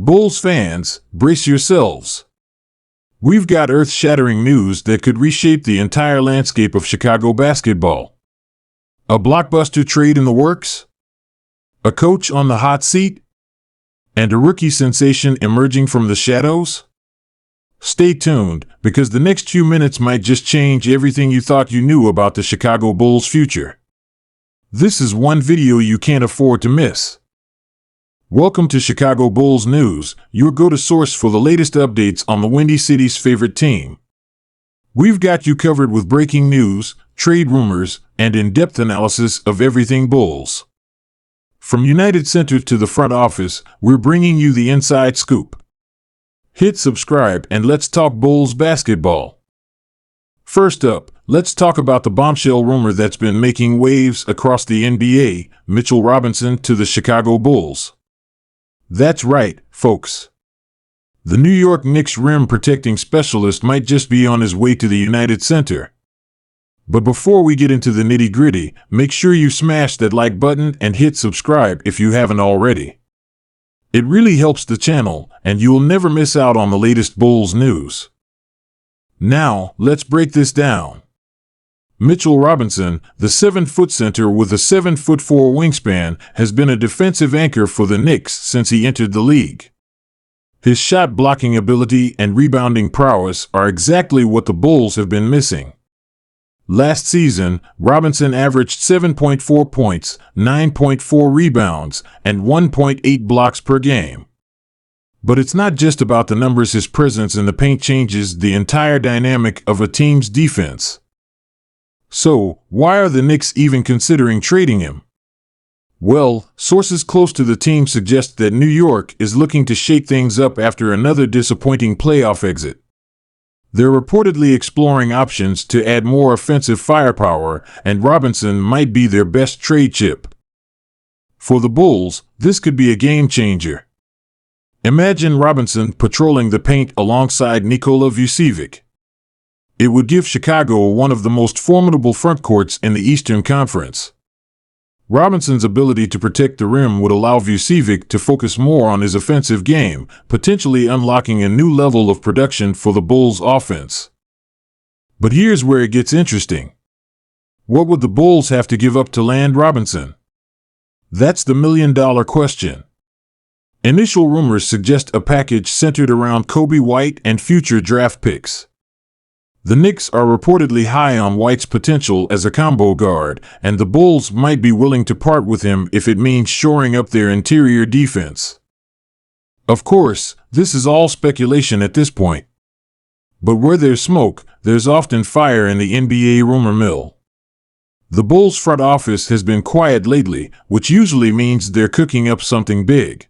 Bulls fans, brace yourselves. We've got earth-shattering news that could reshape the entire landscape of Chicago basketball. A blockbuster trade in the works? A coach on the hot seat? And a rookie sensation emerging from the shadows? Stay tuned, because the next few minutes might just change everything you thought you knew about the Chicago Bulls' future. This is one video you can't afford to miss. Welcome to Chicago Bulls News, your go-to source for the latest updates on the Windy City's favorite team. We've got you covered with breaking news, trade rumors, and in-depth analysis of everything Bulls. From United Center to the front office, we're bringing you the inside scoop. Hit subscribe and let's talk Bulls basketball. First up, let's talk about the bombshell rumor that's been making waves across the NBA, Mitchell Robinson to the Chicago Bulls. That's right, folks. The New York Knicks rim-protecting specialist might just be on his way to the United Center. But before we get into the nitty-gritty, make sure you smash that like button and hit subscribe if you haven't already. It really helps the channel, and you'll never miss out on the latest Bulls news. Now, let's break this down. Mitchell Robinson, the 7-foot center with a 7'4" wingspan, has been a defensive anchor for the Knicks since he entered the league. His shot-blocking ability and rebounding prowess are exactly what the Bulls have been missing. Last season, Robinson averaged 7.4 points, 9.4 rebounds, and 1.8 blocks per game. But it's not just about the numbers. His presence in the paint changes the entire dynamic of a team's defense. So, why are the Knicks even considering trading him? Well, sources close to the team suggest that New York is looking to shake things up after another disappointing playoff exit. They're reportedly exploring options to add more offensive firepower, and Robinson might be their best trade chip. For the Bulls, this could be a game changer. Imagine Robinson patrolling the paint alongside Nikola Vucevic. It would give Chicago one of the most formidable frontcourts in the Eastern Conference. Robinson's ability to protect the rim would allow Vucevic to focus more on his offensive game, potentially unlocking a new level of production for the Bulls' offense. But here's where it gets interesting. What would the Bulls have to give up to land Robinson? That's the million-dollar question. Initial rumors suggest a package centered around Kobe White and future draft picks. The Knicks are reportedly high on White's potential as a combo guard, and the Bulls might be willing to part with him if it means shoring up their interior defense. Of course, this is all speculation at this point. But where there's smoke, there's often fire in the NBA rumor mill. The Bulls' front office has been quiet lately, which usually means they're cooking up something big.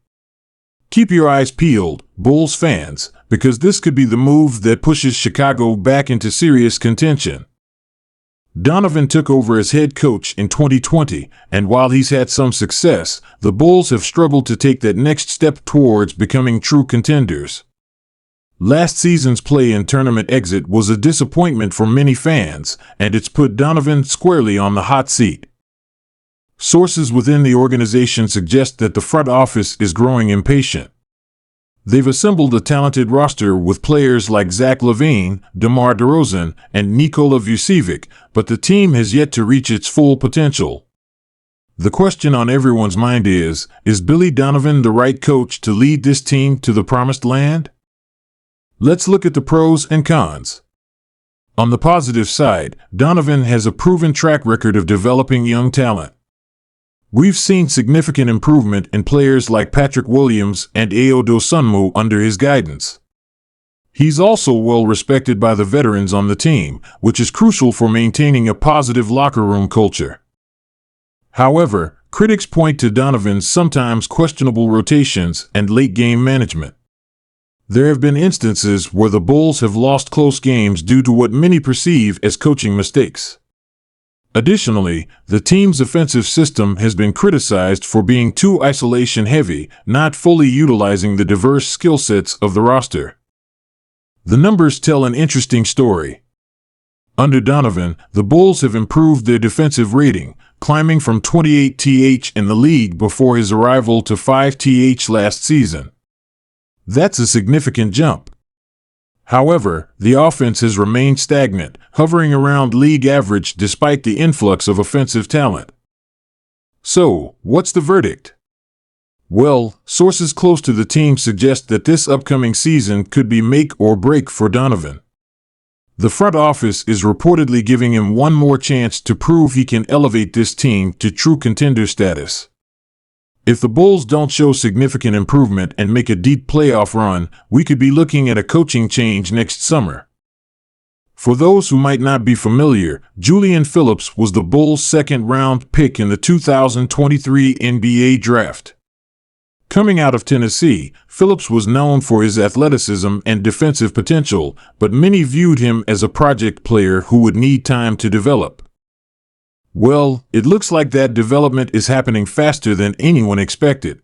Keep your eyes peeled, Bulls fans, because this could be the move that pushes Chicago back into serious contention. Donovan took over as head coach in 2020, and while he's had some success, the Bulls have struggled to take that next step towards becoming true contenders. Last season's play-in tournament exit was a disappointment for many fans, and it's put Donovan squarely on the hot seat. Sources within the organization suggest that the front office is growing impatient. They've assembled a talented roster with players like Zach LaVine, DeMar DeRozan, and Nikola Vucevic, but the team has yet to reach its full potential. The question on everyone's mind is Billy Donovan the right coach to lead this team to the promised land? Let's look at the pros and cons. On the positive side, Donovan has a proven track record of developing young talent. We've seen significant improvement in players like Patrick Williams and Ayo Dosunmu under his guidance. He's also well respected by the veterans on the team, which is crucial for maintaining a positive locker room culture. However, critics point to Donovan's sometimes questionable rotations and late-game management. There have been instances where the Bulls have lost close games due to what many perceive as coaching mistakes. Additionally, the team's offensive system has been criticized for being too isolation-heavy, not fully utilizing the diverse skill sets of the roster. The numbers tell an interesting story. Under Donovan, the Bulls have improved their defensive rating, climbing from 28th in the league before his arrival to 5th last season. That's a significant jump. However, the offense has remained stagnant, hovering around league average despite the influx of offensive talent. So, what's the verdict? Well, sources close to the team suggest that this upcoming season could be make or break for Donovan. The front office is reportedly giving him one more chance to prove he can elevate this team to true contender status. If the Bulls don't show significant improvement and make a deep playoff run, we could be looking at a coaching change next summer. For those who might not be familiar, Julian Phillips was the Bulls' second-round pick in the 2023 NBA Draft. Coming out of Tennessee, Phillips was known for his athleticism and defensive potential, but many viewed him as a project player who would need time to develop. Well, it looks like that development is happening faster than anyone expected.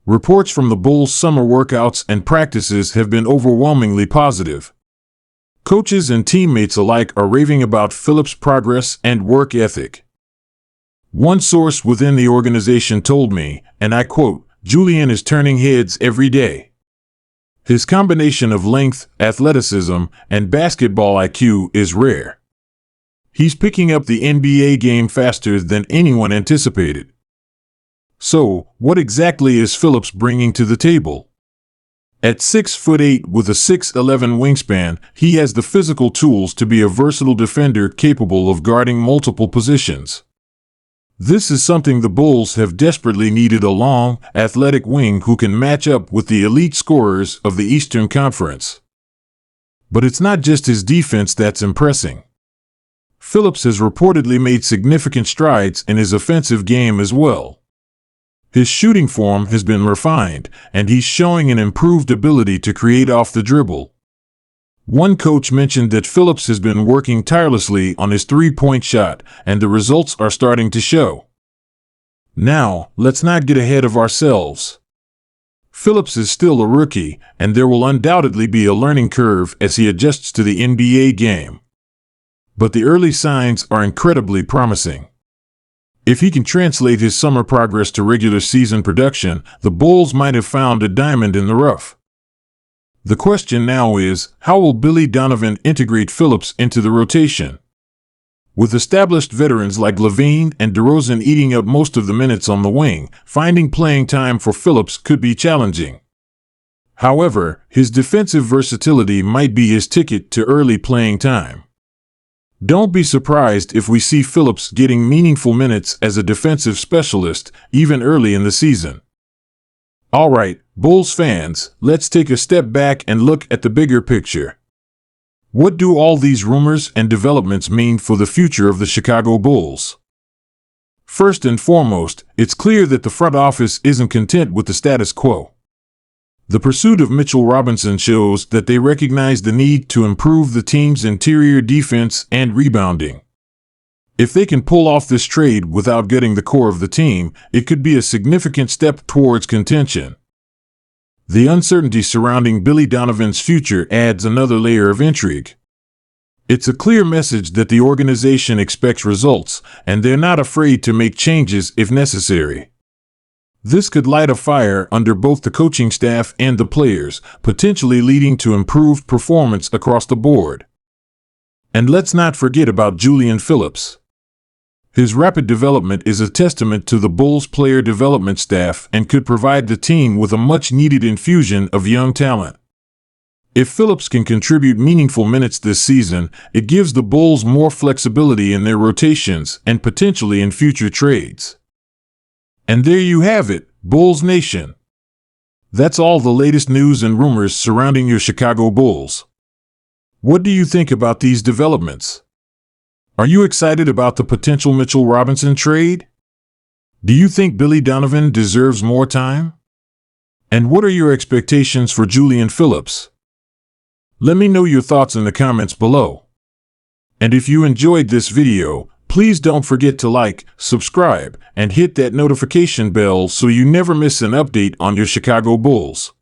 Reports from the Bulls' summer workouts and practices have been overwhelmingly positive. Coaches and teammates alike are raving about Phillips' progress and work ethic. One source within the organization told me, and I quote, "Julian is turning heads every day. His combination of length, athleticism, and basketball IQ is rare. He's picking up the NBA game faster than anyone anticipated." So, what exactly is Phillips bringing to the table? At 6'8" with a 6'11" wingspan, he has the physical tools to be a versatile defender capable of guarding multiple positions. This is something the Bulls have desperately needed: a long, athletic wing who can match up with the elite scorers of the Eastern Conference. But it's not just his defense that's impressing. Phillips has reportedly made significant strides in his offensive game as well. His shooting form has been refined, and he's showing an improved ability to create off the dribble. One coach mentioned that Phillips has been working tirelessly on his three-point shot, and the results are starting to show. Now, let's not get ahead of ourselves. Phillips is still a rookie, and there will undoubtedly be a learning curve as he adjusts to the NBA game. But the early signs are incredibly promising. If he can translate his summer progress to regular season production, the Bulls might have found a diamond in the rough. The question now is, how will Billy Donovan integrate Phillips into the rotation? With established veterans like LaVine and DeRozan eating up most of the minutes on the wing, finding playing time for Phillips could be challenging. However, his defensive versatility might be his ticket to early playing time. Don't be surprised if we see Phillips getting meaningful minutes as a defensive specialist, even early in the season. All right, Bulls fans, let's take a step back and look at the bigger picture. What do all these rumors and developments mean for the future of the Chicago Bulls? First and foremost, it's clear that the front office isn't content with the status quo. The pursuit of Mitchell Robinson shows that they recognize the need to improve the team's interior defense and rebounding. If they can pull off this trade without getting the core of the team, it could be a significant step towards contention. The uncertainty surrounding Billy Donovan's future adds another layer of intrigue. It's a clear message that the organization expects results, and they're not afraid to make changes if necessary. This could light a fire under both the coaching staff and the players, potentially leading to improved performance across the board. And let's not forget about Julian Phillips. His rapid development is a testament to the Bulls' player development staff and could provide the team with a much-needed infusion of young talent. If Phillips can contribute meaningful minutes this season, it gives the Bulls more flexibility in their rotations and potentially in future trades. And there you have it, Bulls Nation. That's all the latest news and rumors surrounding your Chicago Bulls. What do you think about these developments? Are you excited about the potential Mitchell Robinson trade? Do you think Billy Donovan deserves more time? And what are your expectations for Julian Phillips? Let me know your thoughts in the comments below. And if you enjoyed this video, please don't forget to like, subscribe, and hit that notification bell so you never miss an update on your Chicago Bulls.